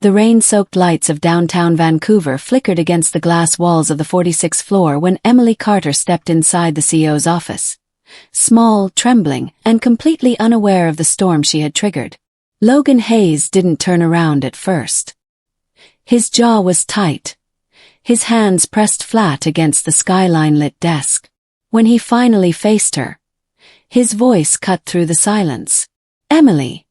The rain-soaked lights of downtown Vancouver flickered against the glass walls of the 46th floor when Emily Carter stepped inside the CEO's office. Small, trembling, and completely unaware of the storm she had triggered. Logan Hayes didn't turn around at first. His jaw was tight. His hands pressed flat against the skyline-lit desk. When he finally faced her, his voice cut through the silence. "Emily,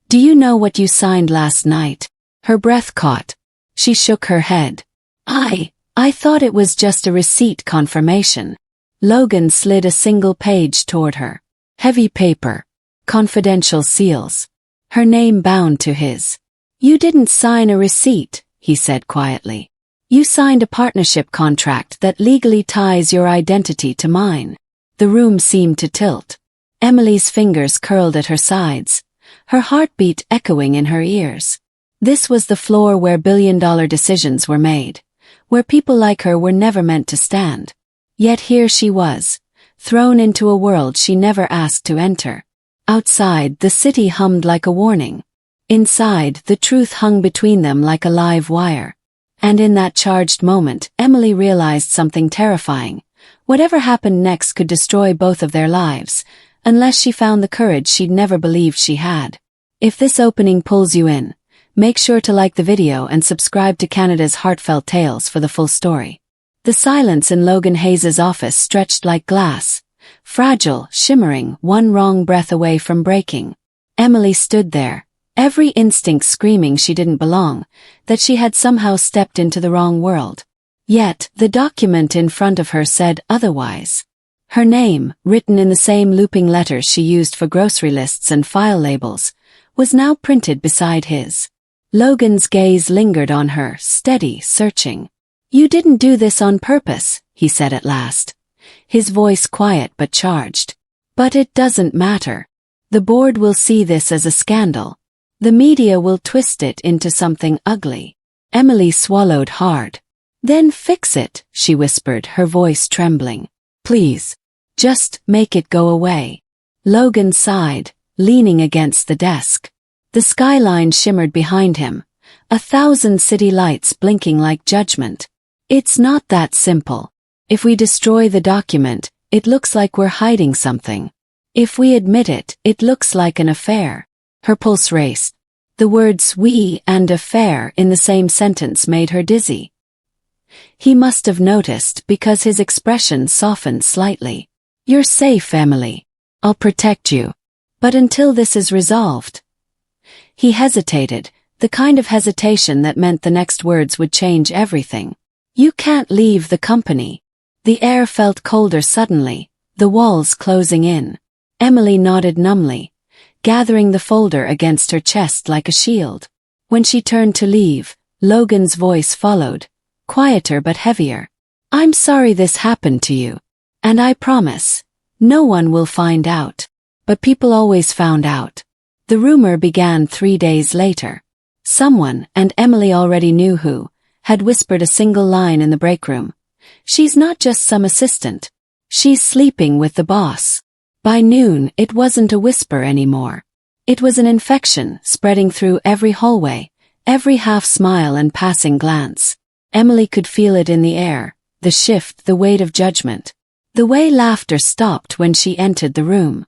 do you know what you signed last night?" Her breath caught. She shook her head. I thought it was just a receipt confirmation." Logan slid a single page toward her. Heavy paper. Confidential seals. Her name bound to his. "You didn't sign a receipt," he said quietly. "You signed a partnership contract that legally ties your identity to mine." The room seemed to tilt. Emily's fingers curled at her sides, her heartbeat echoing in her ears. This was the floor where billion-dollar decisions were made, where people like her were never meant to stand. Yet here she was, thrown into a world she never asked to enter. Outside, the city hummed like a warning. Inside, the truth hung between them like a live wire. And in that charged moment, Emily realized something terrifying. Whatever happened next could destroy both of their lives, unless she found the courage she'd never believed she had. If this opening pulls you in, make sure to like the video and subscribe to Canada's Heartfelt Tales for the full story. The silence in Logan Hayes' office stretched like glass, fragile, shimmering, one wrong breath away from breaking. Emily stood there, every instinct screaming she didn't belong, that she had somehow stepped into the wrong world. Yet, the document in front of her said otherwise. Her name, written in the same looping letters she used for grocery lists and file labels, was now printed beside his. Logan's gaze lingered on her, steady, searching. "You didn't do this on purpose," he said at last, his voice quiet but charged. "But it doesn't matter. The board will see this as a scandal. The media will twist it into something ugly." Emily swallowed hard. "Then fix it," she whispered, her voice trembling. "Please. Just make it go away." Logan sighed, leaning against the desk. The skyline shimmered behind him, 1,000 city lights blinking like judgment. "It's not that simple. If we destroy the document, it looks like we're hiding something. If we admit it, it looks like an affair." Her pulse raced. The words "we" and "affair" in the same sentence made her dizzy. He must have noticed because his expression softened slightly. "You're safe, Emily. I'll protect you. But until this is resolved." He hesitated, the kind of hesitation that meant the next words would change everything. "You can't leave the company." The air felt colder suddenly, the walls closing in. Emily nodded numbly, gathering the folder against her chest like a shield. When she turned to leave, Logan's voice followed, quieter but heavier. "I'm sorry this happened to you. And I promise, no one will find out." But people always found out. The rumor began 3 days later. Someone, and Emily already knew who, had whispered a single line in the break room. "She's not just some assistant. She's sleeping with the boss." By noon, it wasn't a whisper anymore. It was an infection, spreading through every hallway, every half-smile and passing glance. Emily could feel it in the air, the shift, the weight of judgment. The way laughter stopped when she entered the room.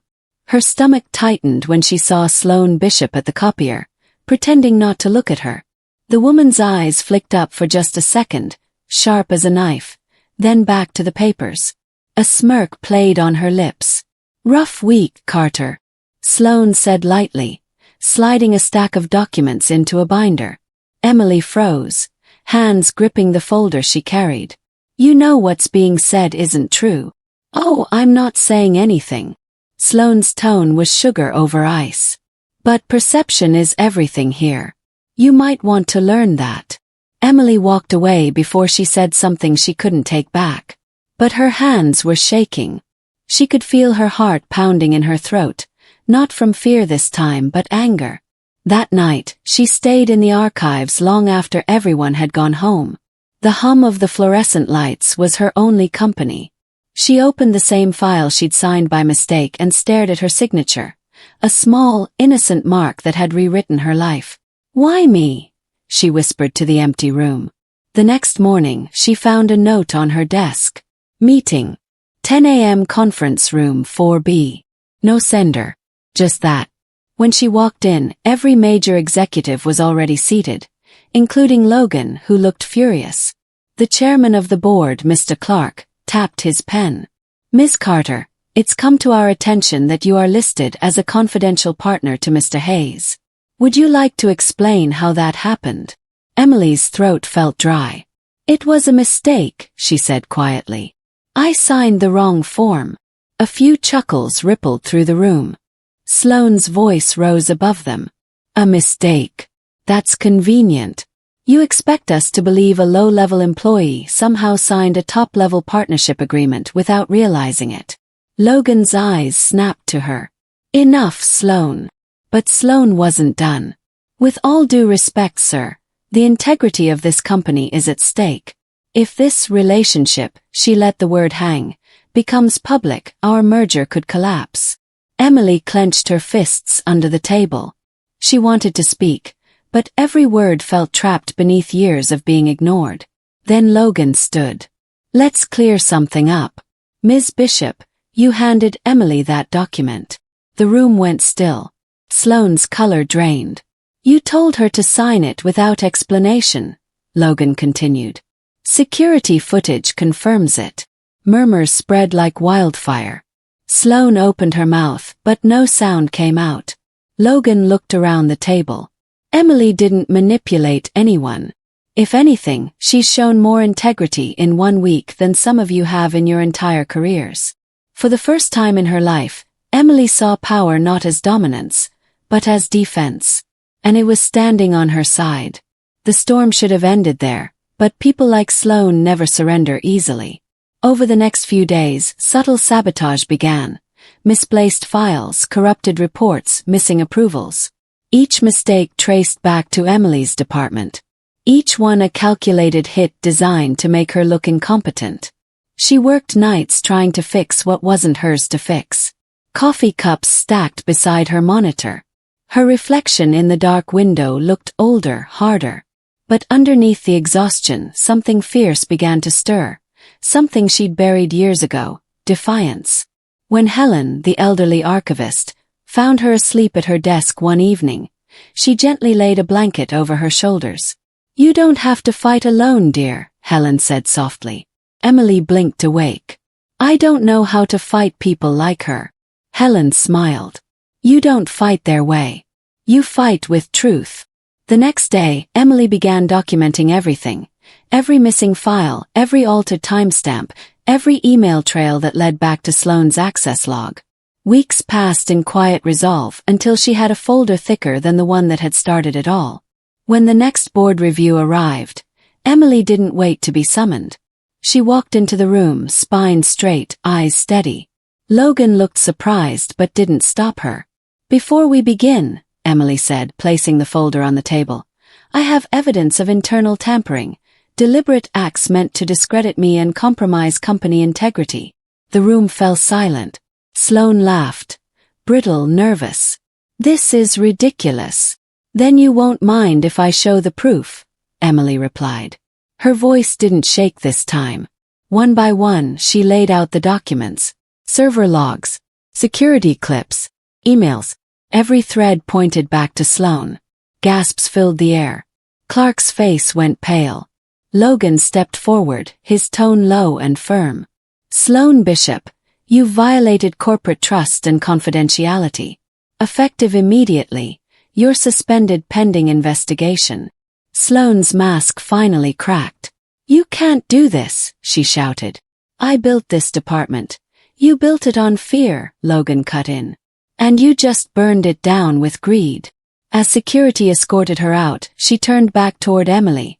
Her stomach tightened when she saw Sloane Bishop at the copier, pretending not to look at her. The woman's eyes flicked up for just a second, sharp as a knife, then back to the papers. A smirk played on her lips. "Rough week, Carter," Sloane said lightly, sliding a stack of documents into a binder. Emily froze, hands gripping the folder she carried. "You know what's being said isn't true." "Oh, I'm not saying anything." Sloane's tone was sugar over ice. "But perception is everything here. You might want to learn that." Emily walked away before she said something she couldn't take back. But her hands were shaking. She could feel her heart pounding in her throat, not from fear this time but anger. That night, she stayed in the archives long after everyone had gone home. The hum of the fluorescent lights was her only company. She opened the same file she'd signed by mistake and stared at her signature, a small, innocent mark that had rewritten her life. "Why me?" she whispered to the empty room. The next morning, she found a note on her desk. Meeting. 10 a.m. Conference Room 4B. No sender. Just that. When she walked in, every major executive was already seated, including Logan, who looked furious. The chairman of the board, Mr. Clark, tapped his pen. Ms. Carter, it's come to our attention that you are listed as a confidential partner to Mr. Hayes. Would you like to explain how that happened? Emily's throat felt dry. It was a mistake, she said quietly. I signed the wrong form. A few chuckles rippled through the room. Sloane's voice rose above them. A mistake. That's convenient. You expect us to believe a low-level employee somehow signed a top-level partnership agreement without realizing it. Logan's eyes snapped to her. Enough, Sloane. But Sloane wasn't done. With all due respect, sir, the integrity of this company is at stake. If this relationship, she let the word hang, becomes public, our merger could collapse. Emily clenched her fists under the table. She wanted to speak, but every word felt trapped beneath years of being ignored. Then Logan stood. Let's clear something up. Ms. Bishop, you handed Emily that document. The room went still. Sloane's color drained. You told her to sign it without explanation, Logan continued. Security footage confirms it. Murmurs spread like wildfire. Sloane opened her mouth, but no sound came out. Logan looked around the table. Emily didn't manipulate anyone. If anything, she's shown more integrity in 1 week than some of you have in your entire careers. For the first time in her life, Emily saw power not as dominance, but as defense. And it was standing on her side. The storm should have ended there, but people like Sloane never surrender easily. Over the next few days, subtle sabotage began. Misplaced files, corrupted reports, missing approvals. Each mistake traced back to Emily's department. Each one a calculated hit designed to make her look incompetent. She worked nights trying to fix what wasn't hers to fix. Coffee cups stacked beside her monitor. Her reflection in the dark window looked older, harder. But underneath the exhaustion, something fierce began to stir. Something she'd buried years ago, defiance. When Helen, the elderly archivist, found her asleep at her desk one evening, she gently laid a blanket over her shoulders. You don't have to fight alone, dear, Helen said softly. Emily blinked awake. I don't know how to fight people like her. Helen smiled. You don't fight their way. You fight with truth. The next day, Emily began documenting everything. Every missing file, every altered timestamp, every email trail that led back to Sloane's access log. Weeks passed in quiet resolve until she had a folder thicker than the one that had started it all. When the next board review arrived, Emily didn't wait to be summoned. She walked into the room, spine straight, eyes steady. Logan looked surprised but didn't stop her. Before we begin, Emily said, placing the folder on the table, I have evidence of internal tampering, deliberate acts meant to discredit me and compromise company integrity. The room fell silent. Sloane laughed. Brittle, nervous. This is ridiculous. Then you won't mind if I show the proof, Emily replied. Her voice didn't shake this time. One by one, she laid out the documents. Server logs, security clips, emails. Every thread pointed back to Sloane. Gasps filled the air. Clark's face went pale. Logan stepped forward, his tone low and firm. Sloane Bishop, you violated corporate trust and confidentiality. Effective immediately, you're suspended pending investigation. Sloane's mask finally cracked. You can't do this, she shouted. I built this department. You built it on fear, Logan cut in. And you just burned it down with greed. As security escorted her out, she turned back toward Emily.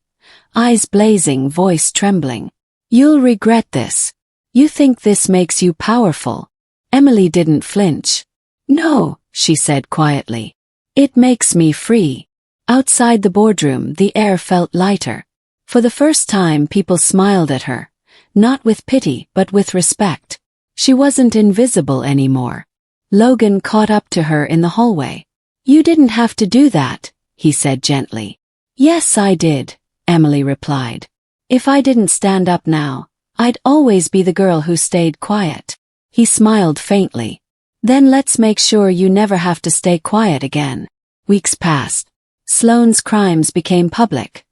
Eyes blazing, voice trembling. You'll regret this. You think this makes you powerful. Emily didn't flinch. No, she said quietly. It makes me free. Outside the boardroom, the air felt lighter. For the first time, people smiled at her. Not with pity, but with respect. She wasn't invisible anymore. Logan caught up to her in the hallway. You didn't have to do that, he said gently. Yes, I did, Emily replied. If I didn't stand up now, I'd always be the girl who stayed quiet. He smiled faintly. Then let's make sure you never have to stay quiet again. Weeks passed. Sloane's crimes became public.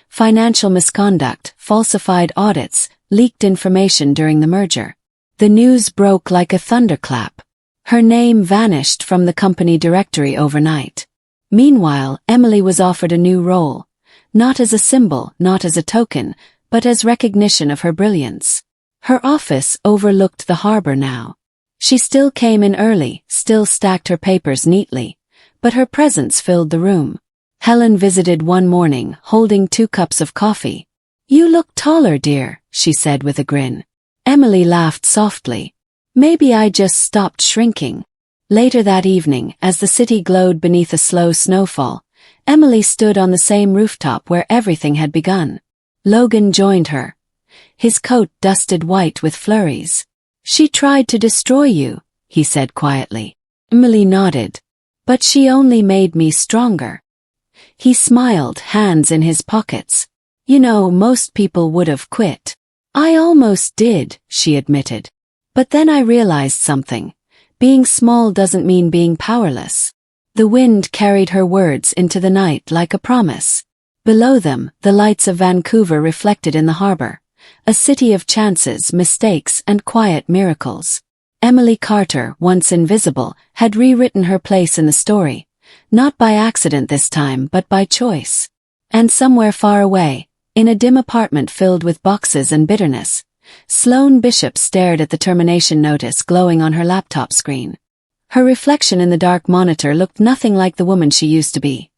Financial misconduct, falsified audits, leaked information during the merger. The news broke like a thunderclap. Her name vanished from the company directory overnight. Meanwhile, Emily was offered a new role. Not as a symbol, not as a token, but as recognition of her brilliance. Her office overlooked the harbor now. She still came in early, still stacked her papers neatly, but her presence filled the room. Helen visited one morning, holding 2 cups of coffee. You look taller, dear, she said with a grin. Emily laughed softly. Maybe I just stopped shrinking. Later that evening, as the city glowed beneath a slow snowfall, Emily stood on the same rooftop where everything had begun. Logan joined her. His coat dusted white with flurries. She tried to destroy you, he said quietly. Emily nodded. But she only made me stronger. He smiled, hands in his pockets. You know, most people would have quit. I almost did, she admitted. But then I realized something. Being small doesn't mean being powerless. The wind carried her words into the night like a promise. Below them, the lights of Vancouver reflected in the harbor. A city of chances, mistakes, and quiet miracles. Emily Carter, once invisible, had rewritten her place in the story. Not by accident this time, but by choice. And somewhere far away, in a dim apartment filled with boxes and bitterness, Sloane Bishop stared at the termination notice glowing on her laptop screen. Her reflection in the dark monitor looked nothing like the woman she used to be.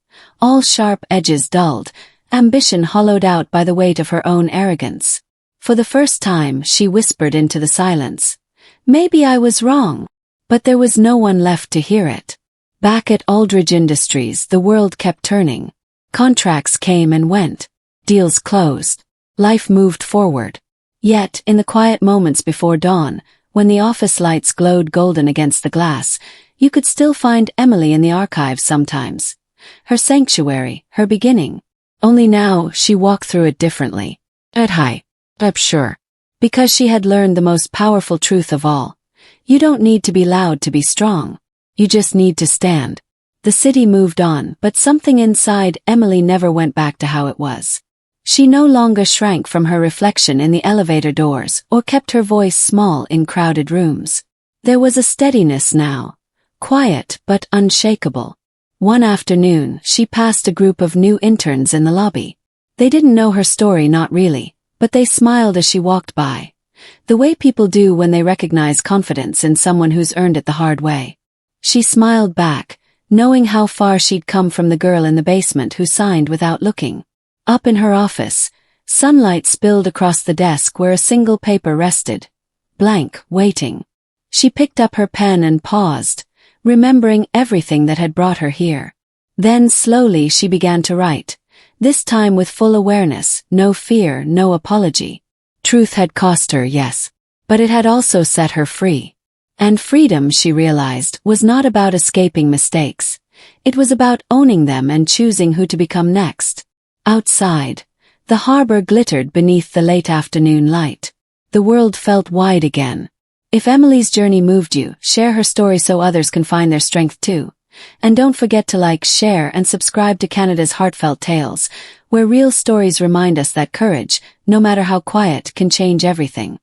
All sharp edges dulled, ambition hollowed out by the weight of her own arrogance. For the first time, she whispered into the silence. Maybe I was wrong. But there was no one left to hear it. Back at Aldridge Industries, the world kept turning. Contracts came and went. Deals closed. Life moved forward. Yet, in the quiet moments before dawn, when the office lights glowed golden against the glass, you could still find Emily in the archives sometimes. Her sanctuary, her beginning. Only now, she walked through it differently. I'm sure. Because she had learned the most powerful truth of all. You don't need to be loud to be strong. You just need to stand. The city moved on, but something inside Emily never went back to how it was. She no longer shrank from her reflection in the elevator doors or kept her voice small in crowded rooms. There was a steadiness now. Quiet but unshakable. One afternoon, she passed a group of new interns in the lobby. They didn't know her story, not really. But they smiled as she walked by. The way people do when they recognize confidence in someone who's earned it the hard way. She smiled back, knowing how far she'd come from the girl in the basement who signed without looking. Up in her office, sunlight spilled across the desk where a single paper rested. Blank, waiting. She picked up her pen and paused, remembering everything that had brought her here. Then slowly she began to write. This time with full awareness, no fear, no apology. Truth had cost her, yes. But it had also set her free. And freedom, she realized, was not about escaping mistakes. It was about owning them and choosing who to become next. Outside, the harbor glittered beneath the late afternoon light. The world felt wide again. If Emily's journey moved you, share her story so others can find their strength too. And don't forget to like, share, and subscribe to Canada's Heartfelt Tales, where real stories remind us that courage, no matter how quiet, can change everything.